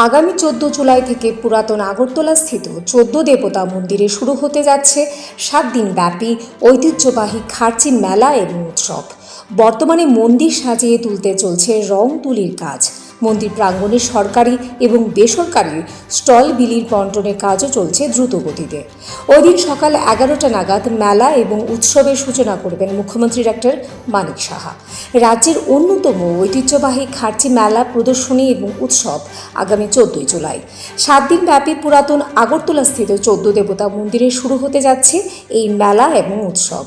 আগামী 14 জুলাই থেকে পুরাতন আগরতলা স্থিত 14 দেবতা মন্দিরে শুরু হতে যাচ্ছে 7 দিন ব্যাপী ঐতিহ্যবাহী খার্চি মেলা এবং উৎসব। বর্তমানে মন্দির সাজিয়ে তুলতে চলছে রং তুলির কাজ। মন্দির প্রাঙ্গণে সরকারি এবং বেসরকারি স্টল বিলির বন্টনের কাজও চলছে দ্রুত গতিতে। ওই দিন সকাল 11টা নাগাদ মেলা এবং উৎসবের সূচনা করবেন মুখ্যমন্ত্রী ডক্টর মানিক সাহা। রাজ্যের অন্যতম ঐতিহ্যবাহী খার্চি মেলা, প্রদর্শনী এবং উৎসব আগামী 14 জুলাই 7 দিন ব্যাপী পুরাতন আগরতলাস্থিত 14 দেবতা মন্দিরে শুরু হতে যাচ্ছে এই মেলা এবং উৎসব।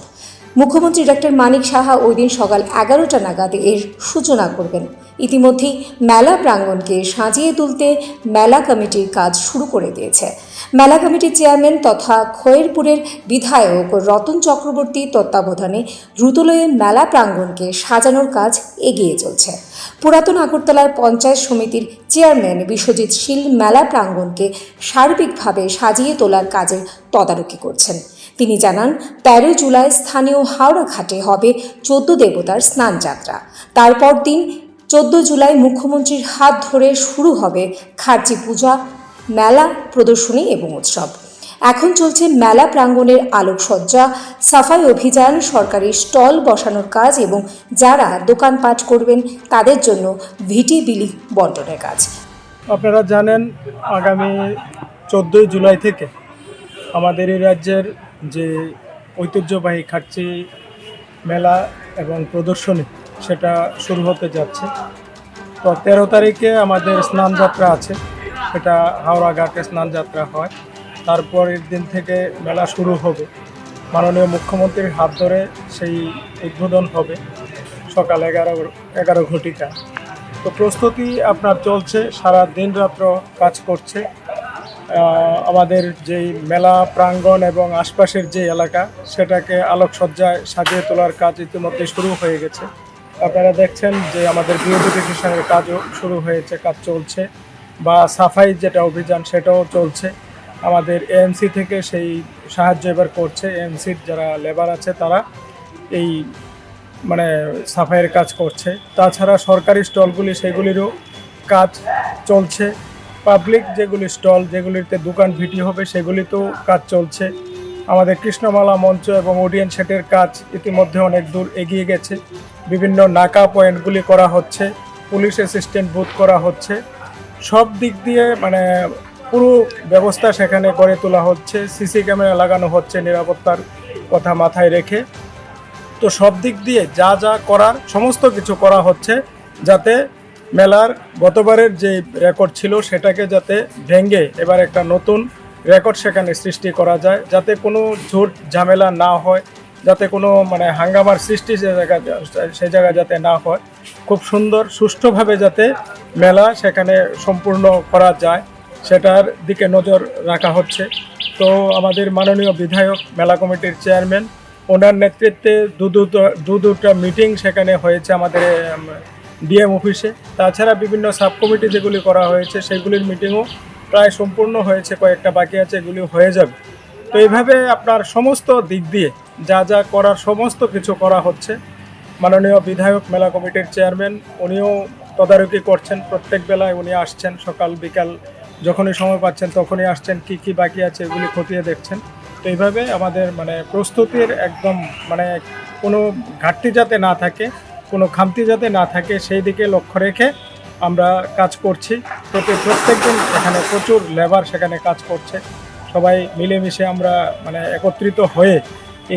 মুখ্যমন্ত্রী ডক্টর মানিক সাহা ওই দিন সকাল 11টা নাগাদ এর সূচনা করবেন। ইতিমধ্যেই মেলা প্রাঙ্গণকে সাজিয়ে তুলতে মেলা কমিটির কাজ শুরু করে দিয়েছে। মেলা কমিটির চেয়ারম্যান তথা খয়েরপুরের বিধায়ক রতন চক্রবর্তীর তত্ত্বাবধানে দ্রুতলয়ে মেলা প্রাঙ্গণকে সাজানোর কাজ এগিয়ে চলছে। পুরাতন আগরতলার পঞ্চায়েত সমিতির চেয়ারম্যান বিশ্বজিৎ শীল মেলা প্রাঙ্গণকে সার্বিকভাবে সাজিয়ে তোলার কাজের তদারকি করছেন। তিনি জানান, 13 জুলাই স্থানীয় হাওড়া ঘাটে হবে 14 দেবতার স্নানযাত্রা। তারপর দিন 14 জুলাই মুখ্যমন্ত্রীর হাত ধরে শুরু হবে খার্চি পূজা, মেলা, প্রদর্শনী এবং উৎসব। এখন চলছে মেলা প্রাঙ্গণের আলোকসজ্জা, সাফাই অভিযান, সরকারি স্টল বসানোর কাজ এবং যারা দোকানপাট করবেন তাদের জন্য ভিটি বিলি বন্টনের কাজ। আপনারা জানেন, আগামী 14 জুলাই থেকে আমাদের এই রাজ্যের যে ঐতিহ্যবাহী খার্চি মেলা এবং প্রদর্শনী সেটা শুরু হতে যাচ্ছে। তো 13 তারিখে আমাদের স্নানযাত্রা আছে, সেটা হাওড়া ঘাটে স্নানযাত্রা হয়। তারপরের দিন থেকে মেলা শুরু হবে। মাননীয় মুখ্যমন্ত্রীর হাত ধরে সেই উদ্বোধন হবে সকাল 11 ঘটিকা। তো প্রস্তুতি আপনার চলছে, সারা দিন রাত্র কাজ করছে। আমাদের যেই মেলা প্রাঙ্গণ এবং আশপাশের যে এলাকা সেটাকে আলোকসজ্জায় সাজিয়ে তোলার কাজ ইতিমধ্যে শুরু হয়ে গেছে। আপনারা দেখছেন যে আমাদের বিউটিফিকেশনের কাজও শুরু হয়েছে, কাজ চলছে, বা সাফাই যেটা অভিযান সেটাও চলছে। আমাদের এএমসি থেকে সেই সাহায্য এবার করছে। এএমসির যারা লেবার আছে তারা এই সাফাইয়ের কাজ করছে। তাছাড়া সরকারি স্টলগুলি সেগুলিরও কাজ চলছে। পাবলিক যেগুলি স্টল, যেগুলিতে দোকান ভিটি হবে, সেগুলিতেও কাজ চলছে। আমাদের কৃষ্ণমালা মঞ্চ এবং অডিয়েন্স সেটের কাজ ইতিমধ্যে অনেক দূর এগিয়ে গেছে। বিভিন্ন নাকা পয়েন্টগুলি করা হচ্ছে, পুলিশ অ্যাসিস্ট্যান্ট বুথ করা হচ্ছে। সব দিক দিয়ে পুরো ব্যবস্থা সেখানে গড়ে তোলা হচ্ছে। সিসি ক্যামেরা লাগানো হচ্ছে নিরাপত্তার কথা মাথায় রেখে। তো সব দিক দিয়ে যা যা করার সমস্ত কিছু করা হচ্ছে, যাতে মেলার গতবারের যে রেকর্ড ছিল সেটাকে যাতে ভেঙে এবার একটা নতুন রেকর্ড সেখানে সৃষ্টি করা যায়, যাতে কোনো ঝুট ঝামেলা না হয়, যাতে কোনো হাঙ্গামার সৃষ্টি সে জায়গা যাতে না হয়। খুব সুন্দর সুষ্ঠুভাবে যাতে মেলা সেখানে সম্পূর্ণ করা যায় সেটার দিকে নজর রাখা হচ্ছে। তো আমাদের মাননীয় বিধায়ক, মেলা কমিটির চেয়ারম্যান, ওনার নেতৃত্বে দুটা মিটিং সেখানে হয়েছে আমাদের ডিএম অফিসে। তাছাড়া বিভিন্ন সাব কমিটি যেগুলি করা হয়েছে সেগুলির মিটিংও প্রায় সম্পূর্ণ হয়েছে, কয়েকটা বাকি আছে, এগুলি হয়ে যাবে। তো এইভাবে আপনার সমস্ত দিক দিয়ে যা যা করার সমস্ত কিছু করা হচ্ছে। মাননীয় বিধায়ক, মেলা কমিটির চেয়ারম্যান, উনিও তদারকি করছেন। প্রত্যেক বেলায় উনি আসছেন, সকাল বিকাল যখনই সময় পাচ্ছেন তখনই আসছেন, কি কি বাকি আছে এগুলি খতিয়ে দেখছেন। তো এইভাবে আমাদের প্রস্তুতির একদম কোনো ঘাটতি যাতে না থাকে, কোনো খামতি যাতে না থাকে, সেই দিকে লক্ষ্য রেখে আমরা কাজ করছি। প্রত্যেক দিন এখানে প্রচুর লেবার সেখানে কাজ করছে। সবাই মিলেমিশে আমরা একত্রিত হয়ে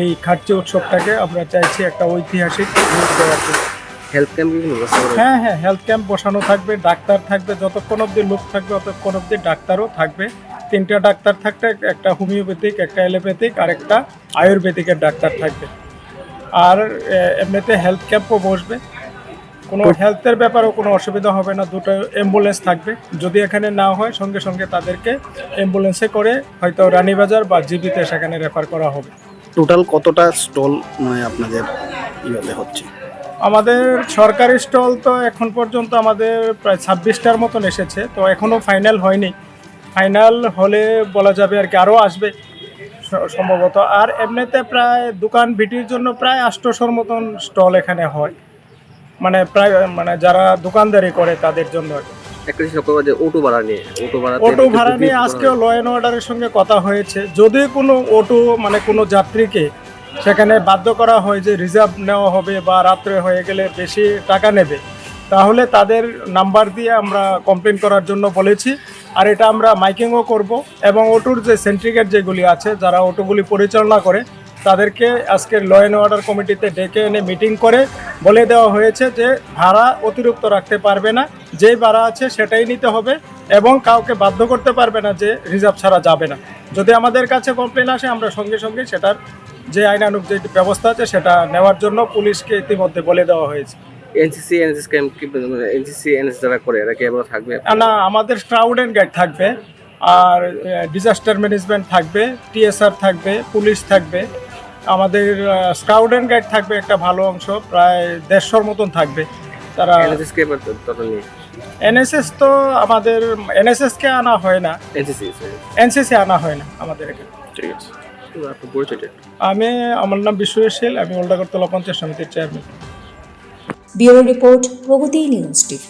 এই খার্চি উৎসবটাকে আমরা চাইছি একটা ঐতিহাসিক রূপ দেওয়ার জন্য। হেলথ ক্যাম্প হ্যাঁ, হেলথ ক্যাম্প বসানো থাকবে, ডাক্তার থাকবে, যতক্ষণ অবধি লোক থাকবে ততক্ষণ অবধি ডাক্তারও থাকবে। 3টা ডাক্তার থাকবে, একটা হোমিওপ্যাথিক, একটা অ্যালোপ্যাথিক আর একটা আয়ুর্বেদিকের ডাক্তার থাকবে। আর এমনিতে হেলথ ক্যাম্পও বসবে। কোনো হেলথের ব্যাপারেও কোনো অসুবিধা হবে না। 2টো অ্যাম্বুলেন্স থাকবে, যদি এখানে না হয় সঙ্গে সঙ্গে তাদেরকে অ্যাম্বুলেন্সে করে হয়তো রানীবাজার বা জিবিতে সেখানে রেফার করা হবে। টোটাল কতটা স্টল আপনাদের হচ্ছে? আমাদের সরকারি স্টল তো এখন পর্যন্ত আমাদের প্রায় 26টার মতন এসেছে। তো এখনও ফাইনাল হয়নি। ফাইনাল হলে বলা যাবে আর কি, আরও আসবে সম্ভবত। আর এমনিতে প্রায় দোকান ভিটির জন্য প্রায় 800 মতন স্টল এখানে হয়, প্রায় যারা দোকানদারি করে তাদের জন্য। একটা জিনিস লক্ষ্য করা যে অটো ভাড়া নিয়ে অটো ভাড়া নিয়ে আজকেও ল অ্যান্ড অর্ডারের সঙ্গে কথা হয়েছে। যদি কোনো অটো মানে কোনো যাত্রীকে সেখানে বাধ্য করা হয় যে রিজার্ভ নেওয়া হবে বা রাত্রে হয়ে গেলে বেশি টাকা নেবে, তাহলে তাদের নাম্বার দিয়ে আমরা কমপ্লেন করার জন্য বলেছি। আর এটা আমরা মাইকিংও করব এবং অটোর যে সেন্ট্রিগেট যেগুলি আছে যারা অটোগুলি পরিচালনা করে তাদেরকে আজকের ল অ্যান্ড অর্ডার কমিটিতে ডেকে এনে মিটিং করে বলে দেওয়া হয়েছে যে ভাড়া অতিরিক্ত রাখতে পারবে না, যেই ভাড়া আছে সেটাই নিতে হবে এবং কাউকে বাধ্য করতে পারবে না যে রিজার্ভ ছাড়া যাবে না। যদি আমাদের কাছে কমপ্লেন আসে আমরা সঙ্গে সঙ্গে সেটার যে আইনানুগ যে ব্যবস্থা আছে সেটা নেওয়ার জন্য পুলিশকে ইতিমধ্যে বলে দেওয়া হয়েছে। এনসিসি এনএসএস ক্যাম্প কি এনসিসি এনএস যারা করে এরা কি এবার থাকবে? না, আমাদের ক্রাউড অ্যান্ড গাইড থাকবে, আর ডিজাস্টার ম্যানেজমেন্ট থাকবে, টিএসআর থাকবে, পুলিশ থাকবে, আমাদের স্কাউট অ্যান্ড গাইড থাকবে একটা ভালো অংশ, প্রায় 150 মতন থাকবে তারা। এনএসএস কে এবার তত নিয়ে এনএসএস তো আমাদের এনএসএসকে আনা হয় না, এনসিসি এনসিসি আনা হয় না আমাদের এখানে। ঠিক আছে, আপনার পরিচয়টা? আমার নাম বিশ্বশীল, আমি ওল্ড আগরতলা পঞ্চায়েত সমিতির চেয়ারম্যান। ব্যুরো রিপোর্ট, প্রগতি নিউজ টিভি।